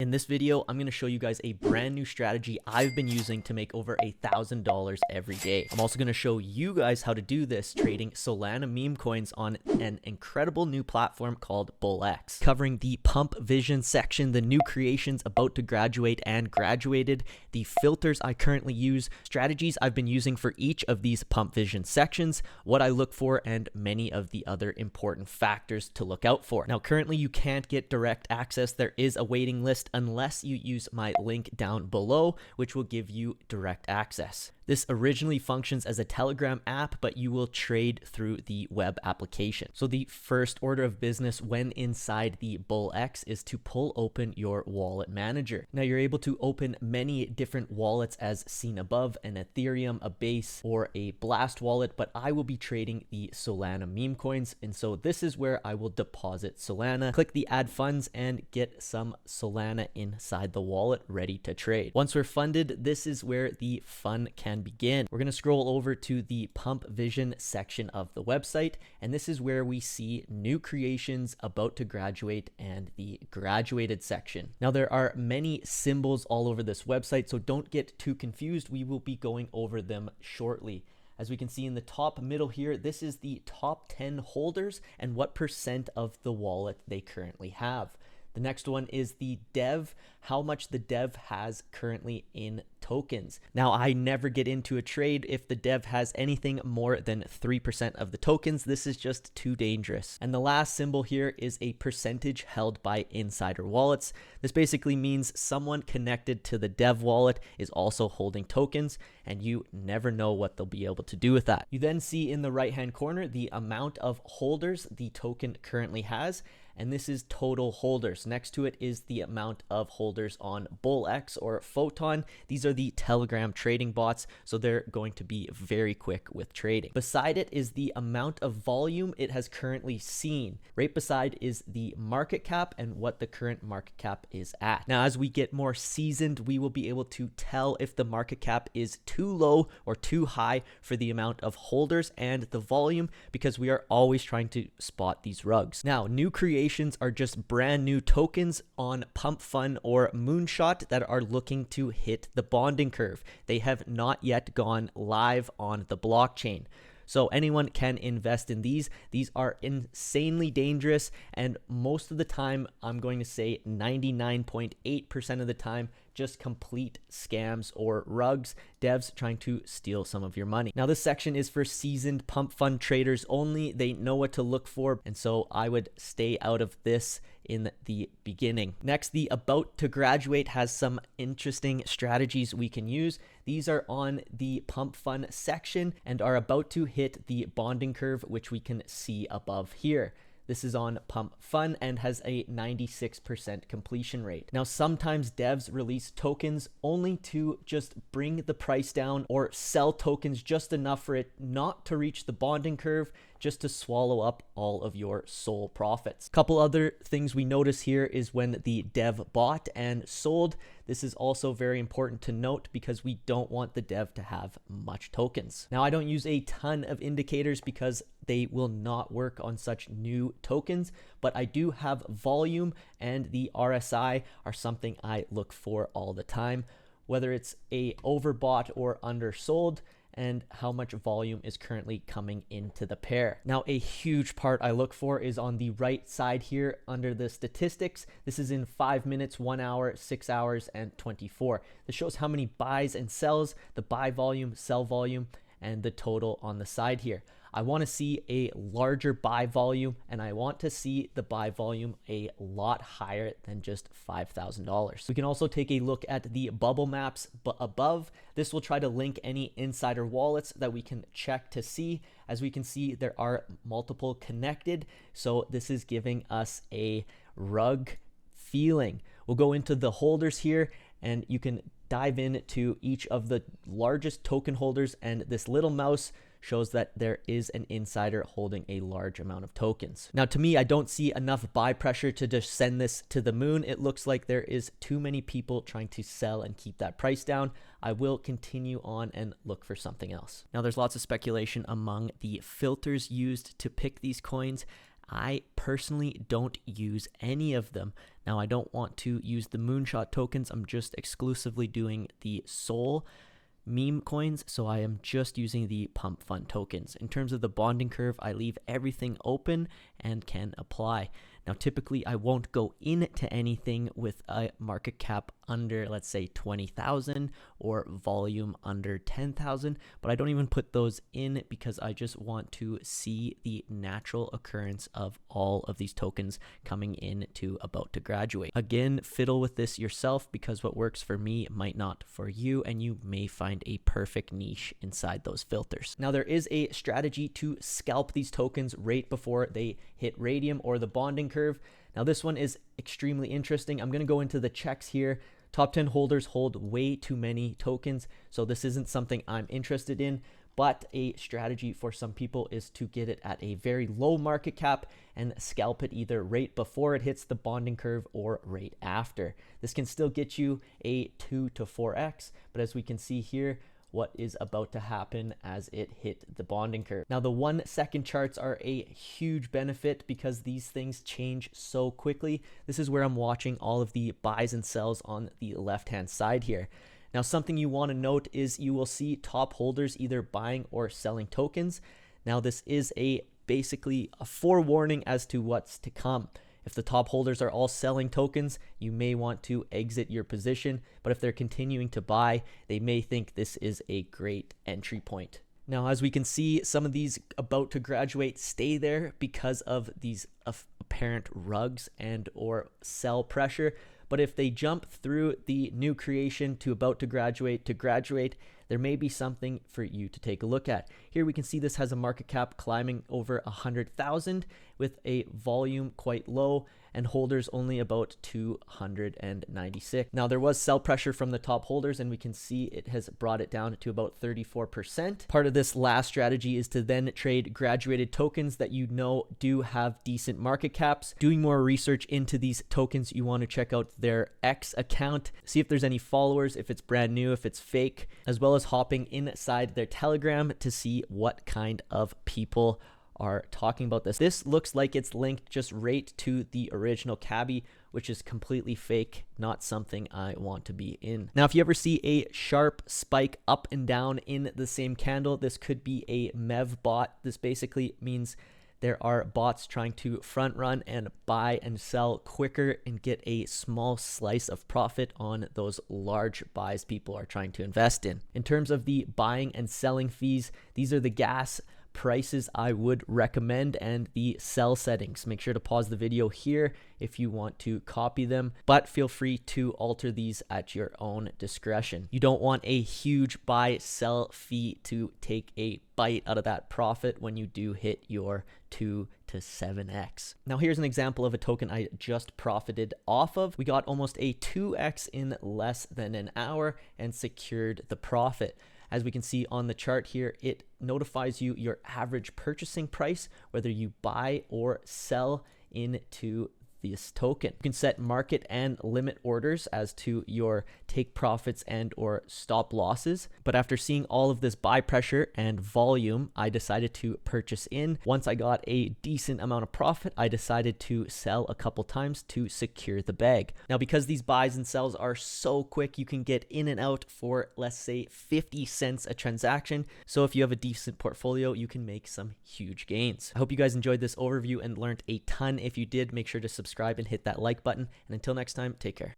In this video, I'm going to show you guys a brand new strategy I've been using to make over $1,000 every day. I'm also going to show you guys how to do this trading Solana meme coins on an incredible new platform called BullX. Covering the pump vision section, the new creations about to graduate and graduated, the filters I currently use, strategies I've been using for each of these pump vision sections, what I look for, and many of the other important factors to look out for. Now, currently you can't get direct access. There is a waiting list unless you use my link down below, which will give you direct access. This originally functions as a Telegram app, but you will trade through the web application. So the first order of business when inside the BullX is to pull open your wallet manager. Now you're able to open many different wallets as seen above, an Ethereum, a Base, or a Blast wallet, but I will be trading the Solana meme coins. And so this is where I will deposit Solana, click the add funds, and get some Solana inside the wallet ready to trade. Once we're funded, this is where the fun can begin. We're going to scroll over to the pump vision section of the website, and this is where we see new creations, about to graduate, and the graduated section. Now there are many symbols all over this website, so don't get too confused. We will be going over them shortly. As we can see in the top middle here, this is the top 10 holders and what percent of the wallet they currently have. The next one is the dev, how much the dev has currently in tokens. Now, I never get into a trade if the dev has anything more than 3% of the tokens. This is just too dangerous. And the last symbol here is a percentage held by insider wallets. This basically means someone connected to the dev wallet is also holding tokens, and you never know what they'll be able to do with that. You then see in the right-hand corner the amount of holders the token currently has, and this is total holders. Next to it is the amount of holders on BullX or Photon. These are the Telegram trading bots, so they're going to be very quick with trading. Beside it is the amount of volume it has currently seen. Right beside is the market cap and what the current market cap is at. Now, as we get more seasoned, we will be able to tell if the market cap is too low or too high for the amount of holders and the volume, because we are always trying to spot these rugs. Now, new creations are just brand new tokens on pump.fun or Moonshot that are looking to hit the bonding curve. They have not yet gone live on the blockchain. So anyone can invest in these. These are insanely dangerous, and most of the time, I'm going to say 99.8% of the time, just complete scams or rugs, devs trying to steal some of your money. Now, this section is for seasoned pump.fun traders only. They know what to look for, and so I would stay out of this in the beginning. Next, the about to graduate has some interesting strategies we can use. These are on the pump.fun section and are about to hit the bonding curve, which we can see above here. This is on pump.fun and has a 96% completion rate. Now, sometimes devs release tokens only to just bring the price down or sell tokens just enough for it not to reach the bonding curve, just to swallow up all of your sole profits. Couple other things we notice here is when the dev bought and sold. This is also very important to note because we don't want the dev to have much tokens. Now, I don't use a ton of indicators because they will not work on such new tokens, but I do have volume, and the RSI are something I look for all the time, whether it's a overbought or undersold, and how much volume is currently coming into the pair. Now, a huge part I look for is on the right side here under the statistics. This is in 5 minutes, 1 hour, 6 hours, and 24. This shows how many buys and sells, the buy volume, sell volume, and the total on the side here. I want to see a larger buy volume, and I want to see the buy volume a lot higher than just $5,000. We can also take a look at the bubble maps above. This will try to link any insider wallets that we can check to see. As we can see, there are multiple connected, so this is giving us a rug feeling. We'll go into the holders here, and you can dive into each of the largest token holders, and this little mouse shows that there is an insider holding a large amount of tokens. Now, to me, I don't see enough buy pressure to just send this to the moon. It looks like there is too many people trying to sell and keep that price down. I will continue on and look for something else. Now, there's lots of speculation among the filters used to pick these coins. I personally don't use any of them. Now, I don't want to use the moonshot tokens. I'm just exclusively doing the Sol meme coins, so I am just using the pump.fun tokens. In terms of the bonding curve, I leave everything open and can apply. Now, typically I won't go into anything with a market cap under, let's say, 20,000 or volume under 10,000, but I don't even put those in because I just want to see the natural occurrence of all of these tokens coming in to about to graduate. Again, fiddle with this yourself because what works for me might not for you, and you may find a perfect niche inside those filters. Now, there is a strategy to scalp these tokens right before they hit radium or the bonding curve. Now, this one is extremely interesting. I'm going to go into the checks here. Top 10 holders hold way too many tokens, so this isn't something I'm interested in, but a strategy for some people is to get it at a very low market cap and scalp it either right before it hits the bonding curve or right after. This can still get you a 2 to 4x, but as we can see here, what is about to happen as it hit the bonding curve. Now, the 1 second charts are a huge benefit because these things change so quickly. This is where I'm watching all of the buys and sells on the left hand side here. Now, something you want to note is you will see top holders either buying or selling tokens. Now, this is basically a forewarning as to what's to come. If the top holders are all selling tokens, you may want to exit your position, but if they're continuing to buy, they may think this is a great entry point. Now, as we can see, some of these about to graduate stay there because of these apparent rugs and or sell pressure. But if they jump through the new creation to about to graduate, there may be something for you to take a look at. Here we can see this has a market cap climbing over 100,000 with a volume quite low and holders only about 296. Now, there was sell pressure from the top holders and we can see it has brought it down to about 34%. Part of this last strategy is to then trade graduated tokens that you know do have decent market caps. Doing more research into these tokens, you want to check out their X account, see if there's any followers, if it's brand new, if it's fake, as well as hopping inside their Telegram to see what kind of people are talking about this. This looks like it's linked just right to the original cabbie, which is completely fake, not something I want to be in. Now, if you ever see a sharp spike up and down in the same candle, this could be a MEV bot. This basically means there are bots trying to front run and buy and sell quicker and get a small slice of profit on those large buys people are trying to invest in. In terms of the buying and selling fees, these are the gas prices I would recommend and the sell settings. Make sure to pause the video here if you want to copy them, but feel free to alter these at your own discretion. You don't want a huge buy sell fee to take a bite out of that profit when you do hit your 2 to 7x. Now, here's an example of a token I just profited off of. We got almost a 2x in less than an hour and secured the profit. As we can see on the chart here, it notifies you your average purchasing price, whether you buy or sell into this token. You can set market and limit orders as to your take profits and or stop losses. But after seeing all of this buy pressure and volume, I decided to purchase in. Once I got a decent amount of profit, I decided to sell a couple times to secure the bag. Now, because these buys and sells are so quick, you can get in and out for, let's say, 50 cents a transaction. So if you have a decent portfolio, you can make some huge gains. I hope you guys enjoyed this overview and learned a ton. If you did, make sure to subscribe and hit that like button. And until next time, take care.